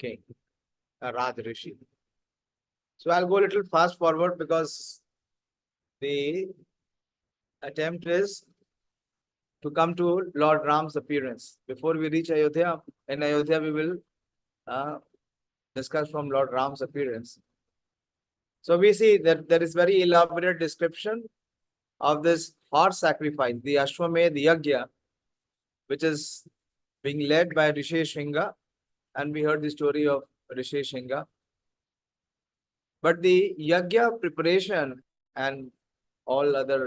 king, a Raj Rishi. So I'll go a little fast forward because the attempt is to come to Lord Ram's appearance. Before we reach Ayodhya, in Ayodhya we will discuss from Lord Ram's appearance. So we see that there is very elaborate description of this horse sacrifice, the Aśvamedha yajña, which is being led by Rishi Shringa, and we heard the story of Rishi Shringa. But the yajña preparation and all other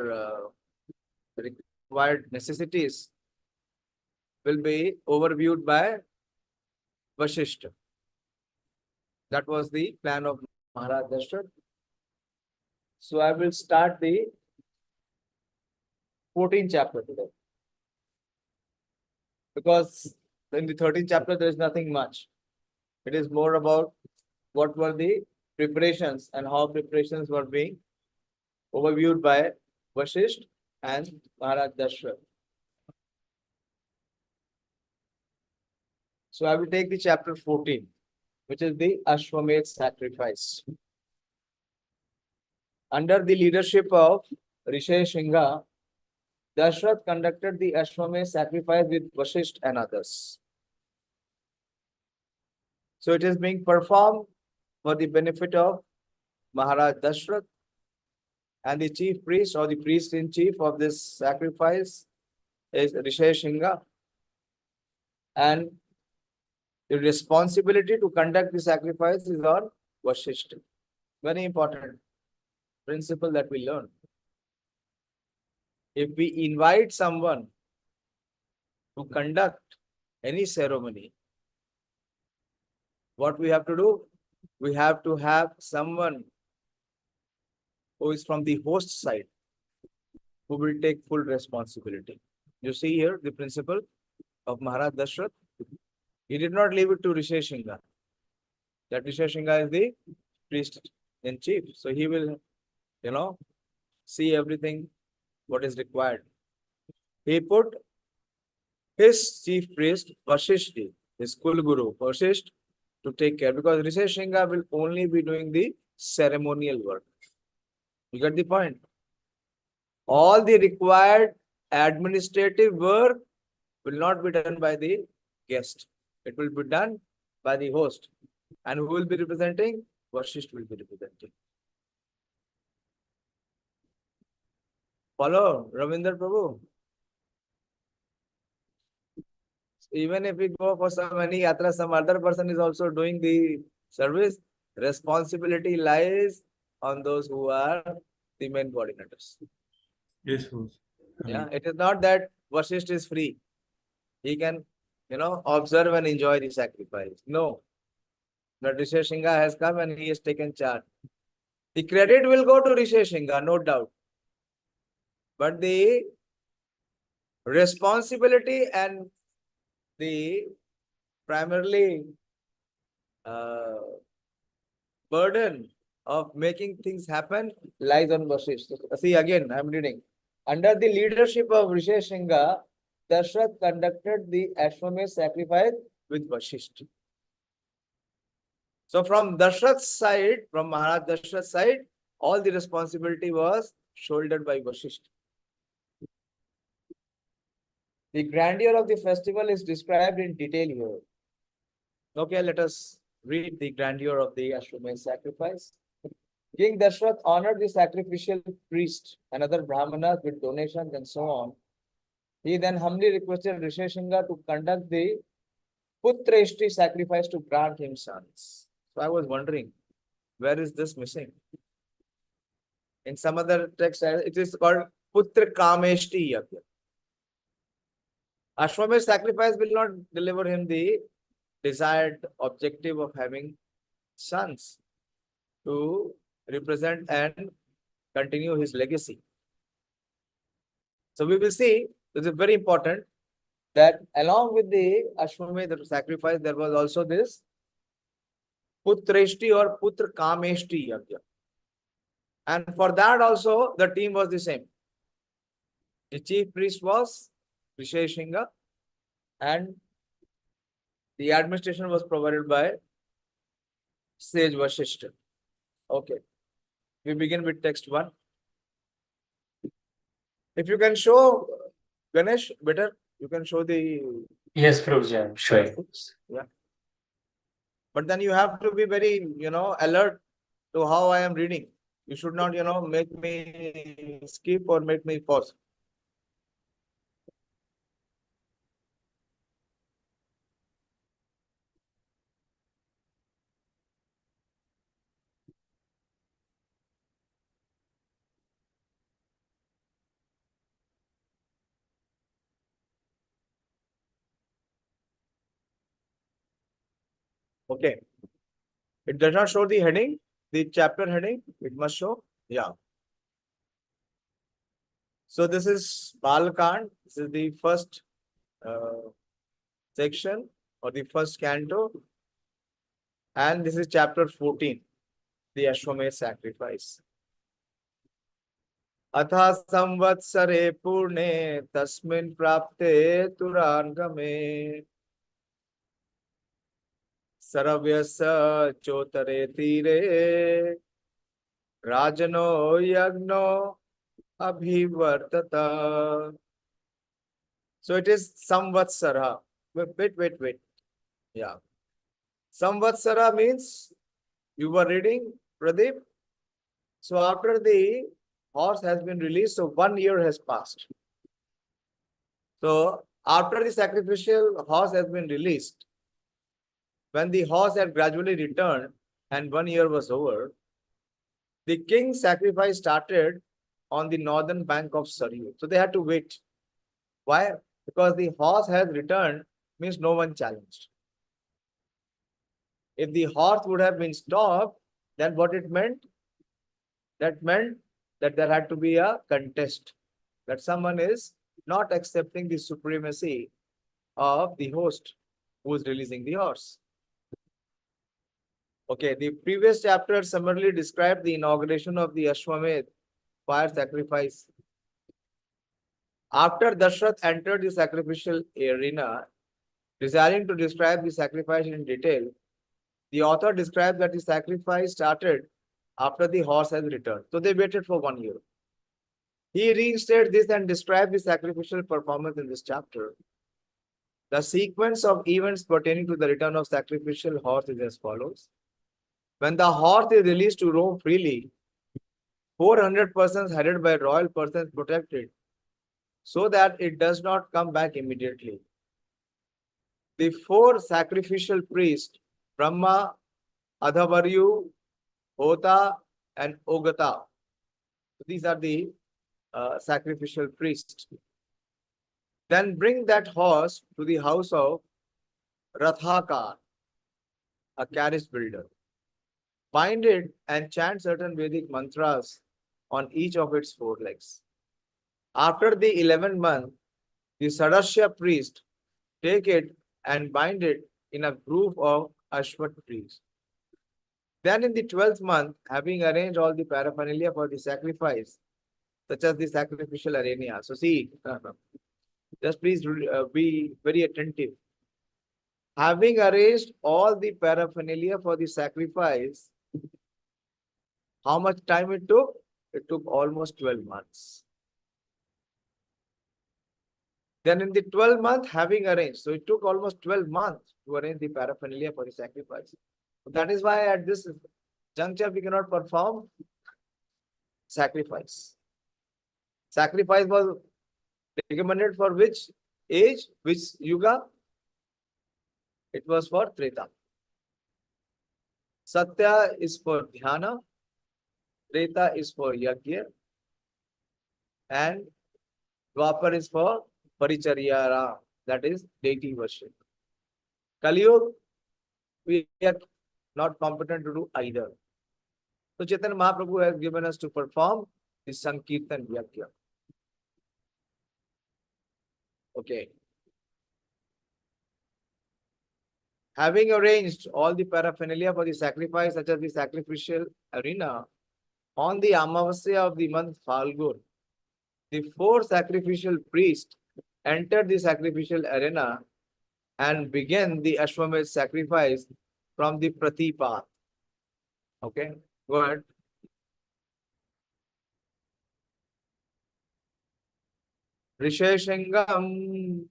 required necessities will be overviewed by Vasishtha. That was the plan of Maharaj Daśaratha. So I will start the 14th chapter today. Because in the 13th chapter there is nothing much. It is more about what were the preparations and how preparations were being overviewed by Vasishtha and Maharaj Daśaratha. So I will take the chapter 14, which is the Aśvamedha sacrifice. Under the leadership of Rishi Shringa, Daśaratha conducted the Aśvamedha sacrifice with Vasishtha and others. So it is being performed for the benefit of Maharaj Daśaratha, and the chief priest or the priest in chief of this sacrifice is Rishi Shringa, and the responsibility to conduct the sacrifice is on Vasishtha. Very important principle that we learn. If we invite someone to conduct any ceremony, what we have to do? We have to have someone who is from the host side, who will take full responsibility. You see here the principle of Maharaj Daśaratha. He did not leave it to Rishi Shringa. That Rishi Shringa is the priest in chief. So he will, see everything what is required. He put his chief priest, Vasishtha, his Kul Guru, Vasishtha, to take care, because Rishi Shringa will only be doing the ceremonial work. You get the point? All the required administrative work will not be done by the guest. It will be done by the host. And who will be representing? Vasishtha will be representing. Follow, Ravinder Prabhu. Even if we go for some any yatra, some other person is also doing the service, responsibility lies on those who are the main coordinators. Yes, boss. Yeah, it is not that Vasishtha is free. He can, observe and enjoy the sacrifice. No. But Rishi Shringa has come and he has taken charge. The credit will go to Rishi Shringa, no doubt. But the responsibility and the primarily burden of making things happen lies on Vasishtha. See, again, I am reading. Under the leadership of Rishi Shringa, Daśaratha conducted the Aśvamedha sacrifice with Vasishtha. So from Daśaratha's side, from Maharaj Daśaratha's side, all the responsibility was shouldered by Vasishtha. The grandeur of the festival is described in detail here. Okay, let us read the grandeur of the Aśvamedha sacrifice. King Daśaratha honored the sacrificial priest and other brahmanas with donations and so on. He then humbly requested Rishi Shringa to conduct the putreshti sacrifice to grant him sons. So I was wondering, where is this missing? In some other text, it is called putraṅgame yajña. Aśvamedha sacrifice will not deliver him the desired objective of having sons to represent and continue his legacy. So we will see, this is very important, that along with the Aśvamedha sacrifice, there was also this putreshti or putraṅgame yajña. And for that also, the team was the same. The chief priest was Rishi Shringa, and the administration was provided by sage Vasishtha. Okay, we begin with text 1. If you can show, Ganesh, better, you can show the... Yes, Prabhuji, I'm showing. Yeah. But then you have to be very, alert to how I am reading. You should not, make me skip or make me pause. Okay. It does not show the heading, the chapter heading. It must show. Yeah. So this is BΑLA-KÀDম্. This is the first section or the first canto. And this is chapter 14, the Aśvamedha sacrifice. Atha saṁvatsare pūrṇe tasmin prāpte turaṅgame sarayvāś cottare tīre rājño yajño abhyavartata. So it is saṁvatsara. Wait. Yeah. Saṁvatsara means you were reading, Pradeep. So after the horse has been released, so 1 year has passed. So after the sacrificial horse has been released, when the horse had gradually returned and 1 year was over, the king's sacrifice started on the northern bank of Sarayū. So they had to wait. Why? Because the horse has returned means no one challenged. If the horse would have been stopped, then what it meant? That meant that there had to be a contest, that someone is not accepting the supremacy of the host who is releasing the horse. Okay, the previous chapter summarily described the inauguration of the Aśvamedha fire sacrifice. After Daśaratha entered the sacrificial arena, desiring to describe the sacrifice in detail, the author described that the sacrifice started after the horse has returned. So they waited for 1 year. He reinstated this and described the sacrificial performance in this chapter. The sequence of events pertaining to the return of sacrificial horse is as follows. When the horse is released to roam freely, 400 persons headed by royal persons protected so that it does not come back immediately. The 4 sacrificial priests, Brahma, Adhavaryu, Hota, and Ogata. These are the sacrificial priests. Then bring that horse to the house of Rathaka, a carriage builder. Bind it and chant certain Vedic mantras on each of its 4 legs. After the 11th month, the Sadasya priest take it and bind it in a group of Ashwat trees. Then in the 12th month, having arranged all the paraphernalia for the sacrifice, such as the sacrificial arena. So see, just please be very attentive. Having arranged all the paraphernalia for the sacrifice, how much time it took? It took almost 12 months. Then in the 12th month, having arranged, so it took almost 12 months to arrange the paraphernalia for the sacrifice. So that is why at this juncture we cannot perform sacrifice. Sacrifice was recommended for which age, which yuga? It was for Treta. Satya is for dhyana, Treta is for yajña, and Dwapar is for paricharyara, that is deity worship. Kaliyug, we are not competent to do either. So Chaitanya Mahaprabhu has given us to perform the Sankirtan Yajña. Okay. Having arranged all the paraphernalia for the sacrifice, such as the sacrificial arena, on the Amavasya of the month Falgun, the 4 sacrificial priests entered the sacrificial arena and began the Aśvamedha sacrifice from the Prati path. Okay, go ahead. Risheshangam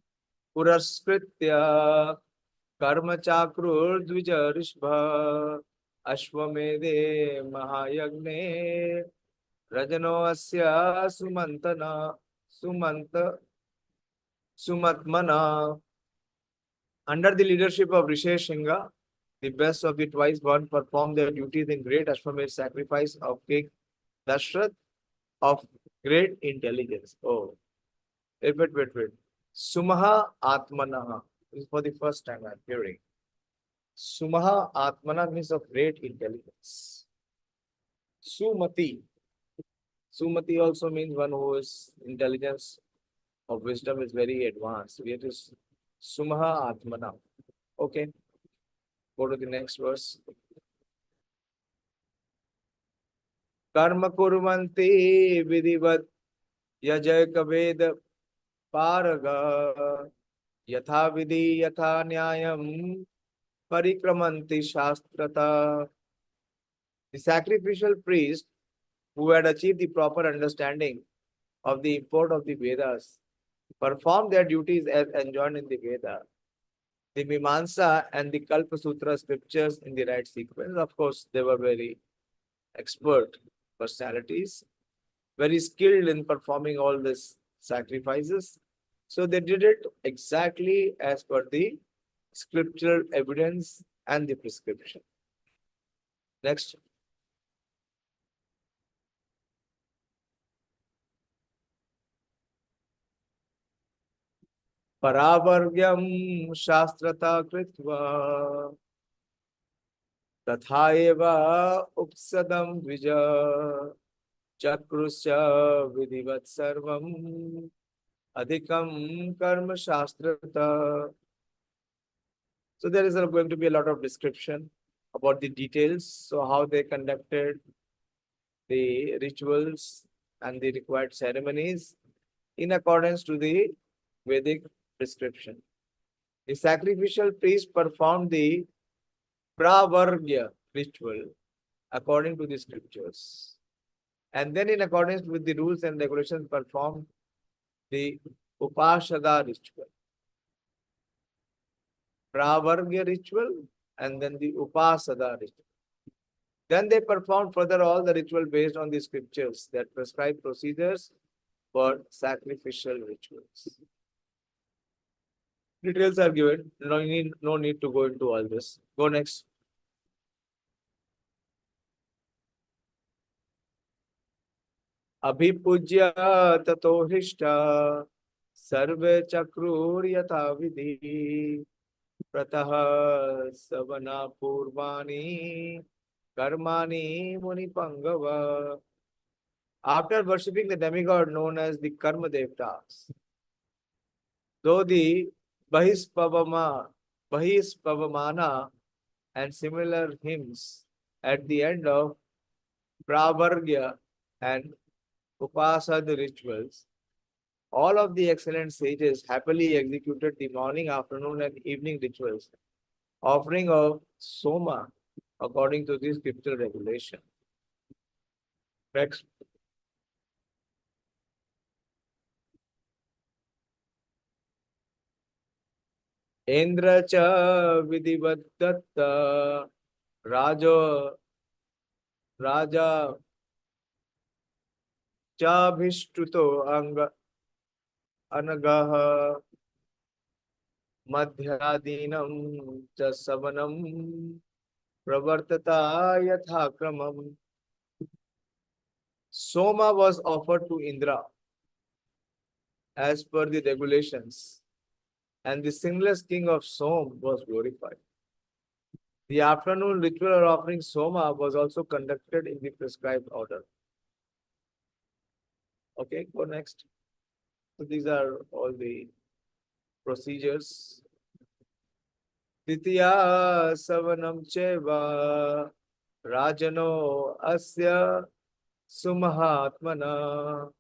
Puraskritya Karma Chakrur Rishbha Aśvamedhe Mahayagne Rājño Asya Sumatmana. Under the leadership of Risheshinga, the best of the twice born performed their duties in great Aśvamedha sacrifice of King Daśaratha of great intelligence. Oh, wait. Sumaha Atmanaha. This is for the first time I'm hearing. Sumaha Atmana means of great intelligence. Sumati. Sumati also means one who is intelligence of wisdom is very advanced. It is Sumaha Atmana. Okay. Go to the next verse. Karma kurvanti vidivat yajñaḥ paraga yatha vidhi yatha nyayam parikramanti shastrata. The sacrificial priest who had achieved the proper understanding of the import of the Vedas performed their duties as enjoined in the Veda. The Mimamsa and the Kalpa Sutra scriptures in the right sequence. Of course, they were very expert personalities, very skilled in performing all these sacrifices. So they did it exactly as per the scriptural evidence and the prescription. Next. Paravargyam shastrata kritva tatha eva upsadam dvija chakrusya vidivat sarvam adhikam karma shastrata. So there is going to be a lot of description about the details. So how they conducted the rituals and the required ceremonies in accordance to the Vedic prescription. The sacrificial priest performed the pravargya ritual according to the scriptures. And then in accordance with the rules and regulations performed the upasada ritual. Pravargya ritual and then the upasada ritual. Then they performed further all the ritual based on the scriptures that prescribe procedures for sacrificial rituals. Details are given. No need to go into all this. Go next. Abhipujya tato hishta sarve chakrur yatha vidhi pratah savana purvani karmani muni pangava. After worshipping the demigod known as the Karma Devtas, though the Bahispavamana and similar hymns at the end of Pravargya and Upasad rituals, all of the excellent sages happily executed the morning, afternoon, and evening rituals, offering of Soma according to the scriptural regulation. Next. Indra cha vidivattatta raja cha bhishtuto anagaha madhyadinam cha savanam pravartata yathakramam. Soma was offered to Indra as per the regulations, and the sinless king of Som was glorified. The afternoon ritual or offering Soma was also conducted in the prescribed order. Okay, go next. So these are all the procedures. Titiya savanam cheva rājño asya sumahatmana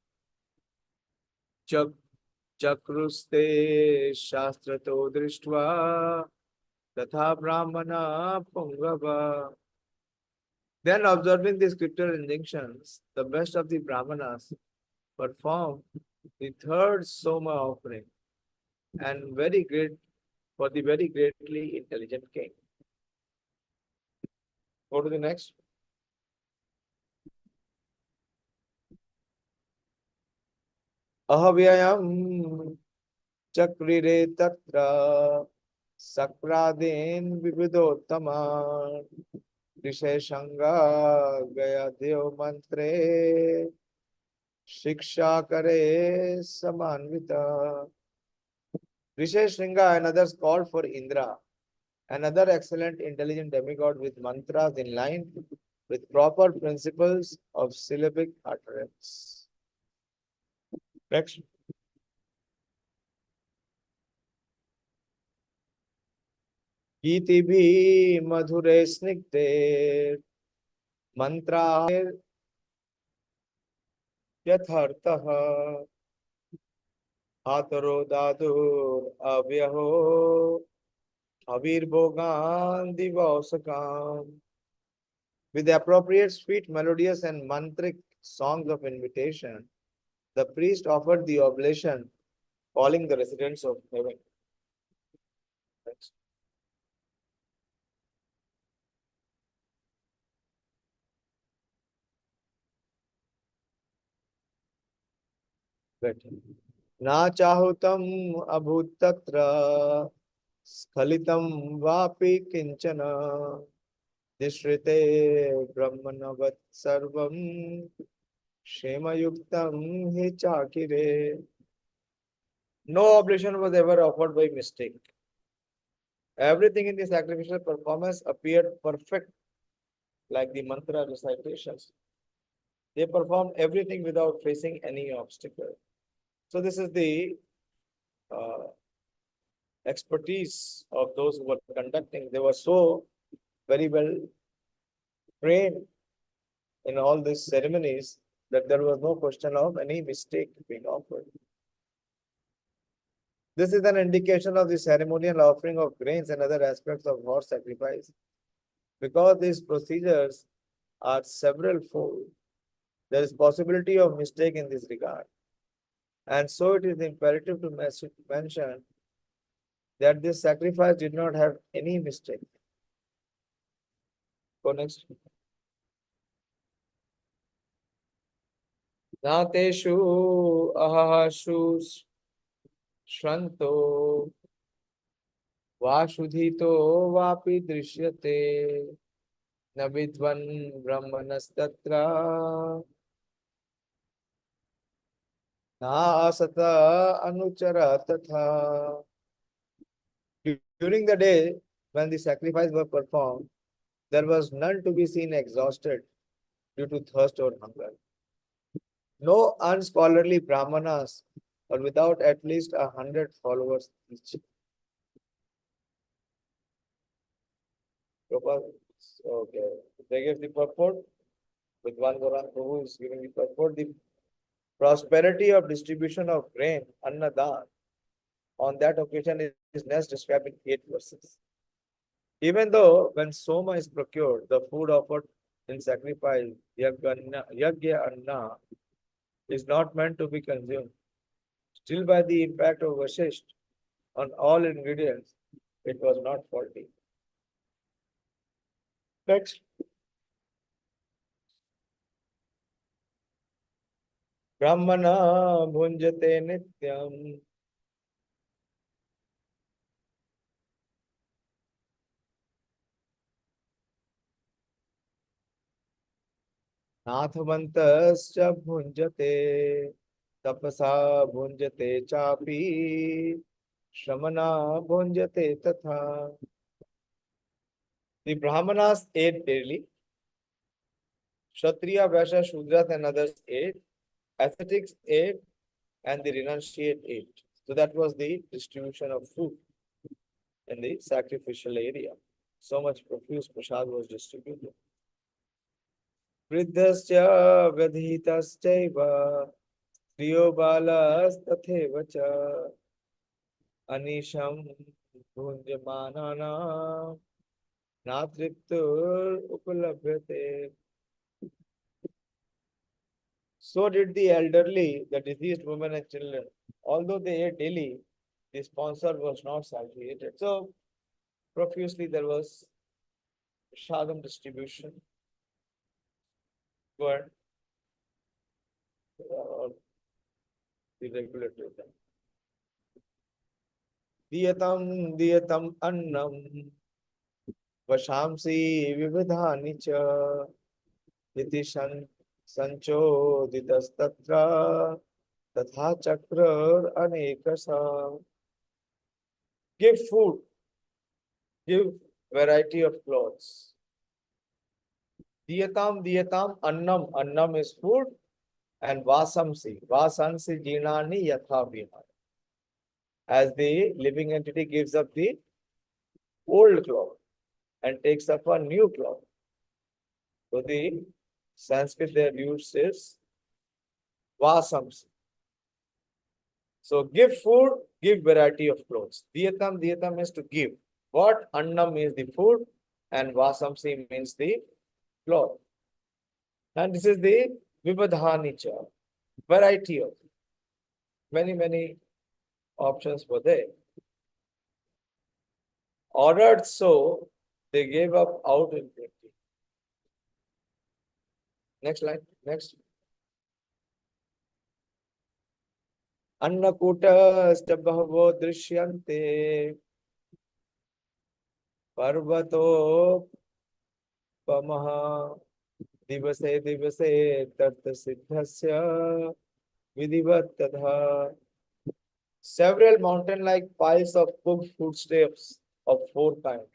chakruste shastrato drishtva tatha brahmana pungava. Then, observing the scriptural injunctions, the best of the Brahmanas perform the third Soma offering and very great for the very greatly intelligent king. Go to the next. Ahavyayam chakrire tatra sakradin vividottama risheshanga gaya dev mantre shiksha kare samanvita. Risheshringa and others called for Indra, another excellent intelligent demigod with mantras in line with proper principles of syllabic utterance. Next. Gītibhi madhure snigdhe mantra yathartah ataro dadur avyaho avirbogan divasakam. With the appropriate sweet, melodious and mantric songs of invitation, the priest offered the oblation, calling the residents of heaven. Next. Na chahutam abhutatra Skhalitam vapi kinchana dishrite brahmanavat sarvam shema yuktam hi chakire. No oblation was ever offered by mistake. Everything in the sacrificial performance appeared perfect, like the mantra recitations. They performed everything without facing any obstacle. So this is the expertise of those who were conducting. They were so very well trained in all these ceremonies that there was no question of any mistake being offered. This is an indication of the ceremonial offering of grains and other aspects of horse sacrifice. Because these procedures are several fold, there is possibility of mistake in this regard. And so it is imperative to mention that this sacrifice did not have any mistake. Go next. Nateshu ahahashu shranto vashudhito vapi drishyate navidvan brahmanastatra na asata anuchara tatha. During the day, when the sacrifice were performed, there was none to be seen exhausted due to thirst or hunger. No unscholarly brahmanas or without at least 100 followers each. Okay, they gave the purport with one Goran Prabhu is giving the purport. The prosperity of distribution of grain, annadan, on that occasion is next described in 8 verses. Even though when soma is procured, the food offered in sacrifice, yajña anna, is not meant to be consumed. Still, by the impact of Vashisht on all ingredients, it was not faulty. Next. Brahmana bhunjate nityam nathavantasya bhunjate tapasa bhunjate chapi shramana bhunjate tatha. The Brahmanas ate daily. Kshatriya, Vaishya, Shudras and others ate. Ascetics ate and the renunciate ate. So that was the distribution of food in the sacrificial area. So much profuse prasad was distributed. Vriddhasya vadhitasya Śrī Vālas cha Anisham bhunjamanana Natriptur upalabhyate. So did the elderly, the diseased women and children. Although they ate daily, the sponsor was not satiated. So profusely there was shadam distribution. But the regulatory thing. Diyatam annam vashamsi vividhani cha iti sanchoditastatra tatha chakra anekasa. Give food, give variety of clothes. Diyatam annam. Annam is food. And vasamsi jinani yatha vihara. As the living entity gives up the old cloth and takes up a new cloth. So the Sanskrit there used is vasamsi. So give food, give variety of clothes. Diyatam is to give. What? Annam means the food and vasamsi means the cloth. And this is the vivadhanicha, variety of many options were there. Ordered so, they gave up out in plenty. Next line, next. Annakuta bhavo drishyante parvato pamaha divase tarta siddhasya vidhivattatha. Several mountain-like piles of cooked foodstuffs of 4 kinds.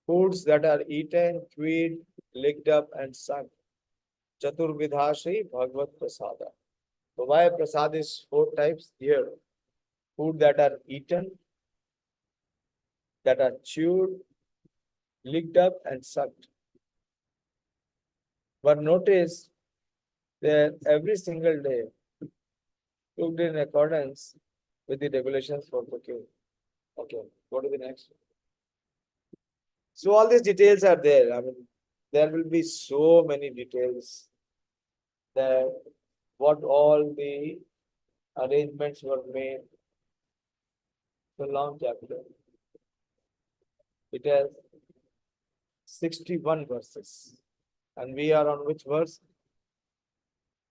Foods that are eaten, chewed, licked up, and sung. Chaturvidhashi Bhagavat Prasada. So why prasad is 4 types here? Food that are eaten, that are chewed, licked up, and sucked. But notice that every single day cooked in accordance with the regulations for cooking. Okay, go to the next. So all these details are there. I mean, there will be so many details that what all the arrangements were made. It's a long chapter. It has 61 verses. And we are on which verse?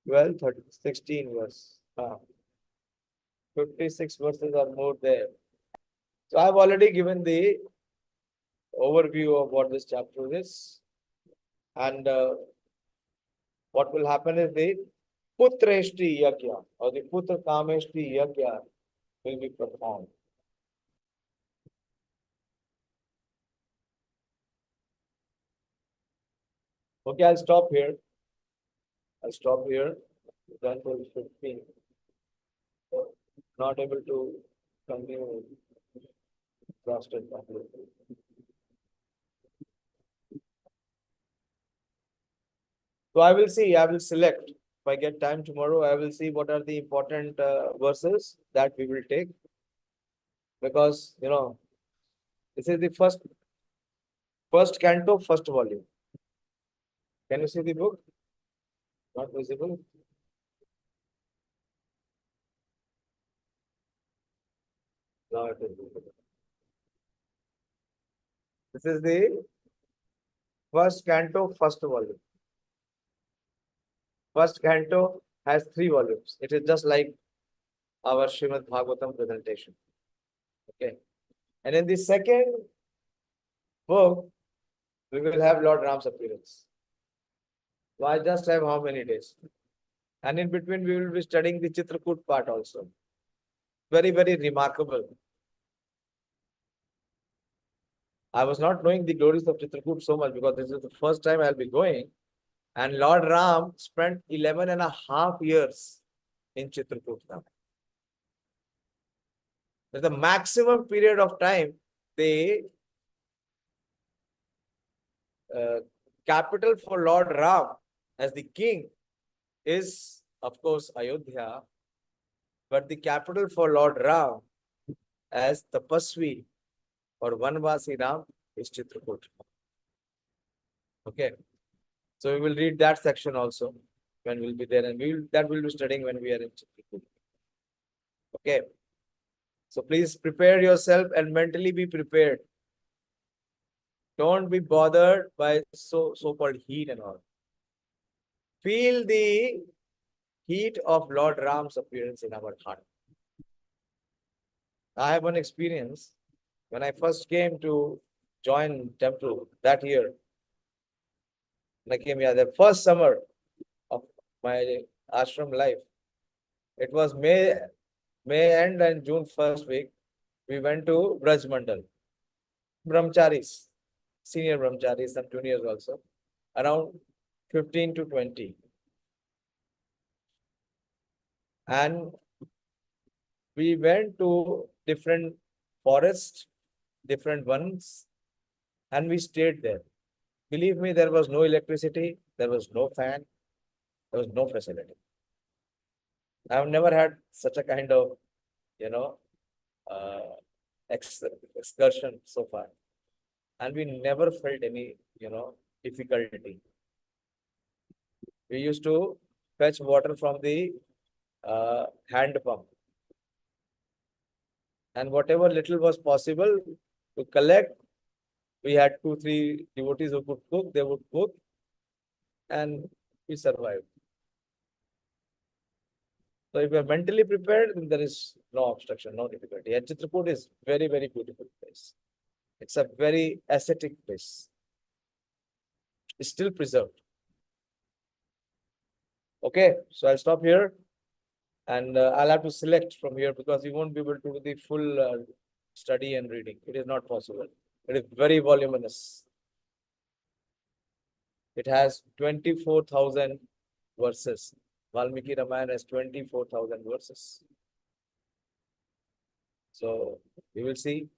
12, 13, 16 verse. 56 verses or more there. So I have already given the overview of what this chapter is. And what will happen is the putreshti yajña or the putra kameshti yajña will be performed. Okay, I'll stop here. Then till 15. Not able to continue prostate properly. So I will select. If I get time tomorrow, I will see what are the important verses that we will take. Because, this is the first canto, first volume. Can you see the book? Not visible? Now it is visible. This is the first canto, first volume. First canto has 3 volumes. It is just like our Srimad Bhagavatam presentation. Okay. And in the second book, we will have Lord Ram's appearance. So I just have how many days? And in between, we will be studying the Chitrakoot part also. Very remarkable. I was not knowing the glories of Chitrakoot so much because this is the first time I'll be going. And Lord Ram spent 11.5 years in Chitrakoot. The maximum period of time, the capital for Lord Ram as the king is, of course, Ayodhya. But the capital for Lord Ram as Tapasvi or Vanvasi Ram is Chitrakoot. Okay. So we will read that section also when we'll be there, and we'll be studying when we are in Chitrakoot. Okay. So please prepare yourself and mentally be prepared. Don't be bothered by so-called heat and all. Feel the heat of Lord Ram's appearance in our heart. I have one experience when I first came to join temple that year. When I came here, the first summer of my ashram life. It was May end and June first week. We went to Braj Mandal. Brahmacharis, senior brahmacharis, some juniors also, around 15 to 20. And we went to different forests, different ones, and we stayed there. Believe me, there was no electricity, there was no fan, there was no facility. I have never had such a kind of, excursion so far. And we never felt any, difficulty. We used to fetch water from the hand pump. And whatever little was possible to collect, we had 2-3 devotees who could cook, they would cook, and we survived. So if you are mentally prepared, then there is no obstruction, no difficulty. And Chitrakoot is very, very beautiful place. It's a very ascetic place. It's still preserved. Okay, so I'll stop here, and I'll have to select from here because we won't be able to do the full study and reading. It is not possible. It is very voluminous. It has 24,000 verses. Vālmīki Rāmāyaṇa has 24,000 verses. So we will see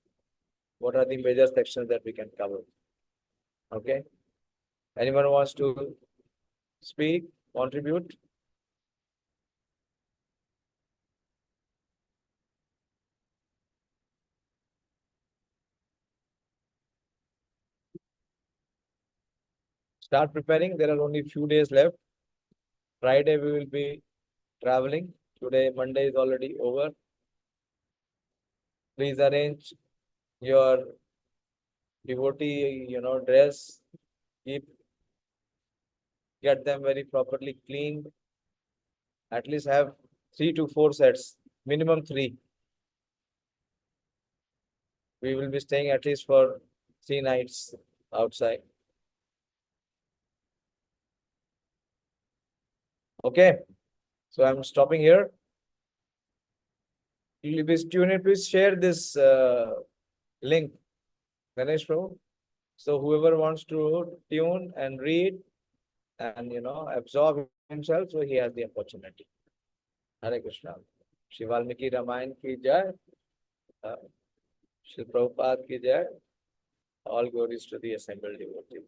what are the major sections that we can cover. Okay. Anyone wants to speak, contribute? Start preparing. There are only few days left. Friday we will be traveling. Today, Monday is already over. Please arrange your devotee, dress. Get them very properly cleaned. At least have 3 to 4 sets, minimum 3. We will be staying at least for 3 nights outside. Okay, so I'm stopping here. Please tune in. Please share this link, Ganesh Prabhu. So whoever wants to tune and read and absorb himself, so he has the opportunity. Hare Krishna. Śrī Vālmīki Rāmāyaṇa ki jai. Śrī Prabhupada ki jai. All glories to the assembled devotees.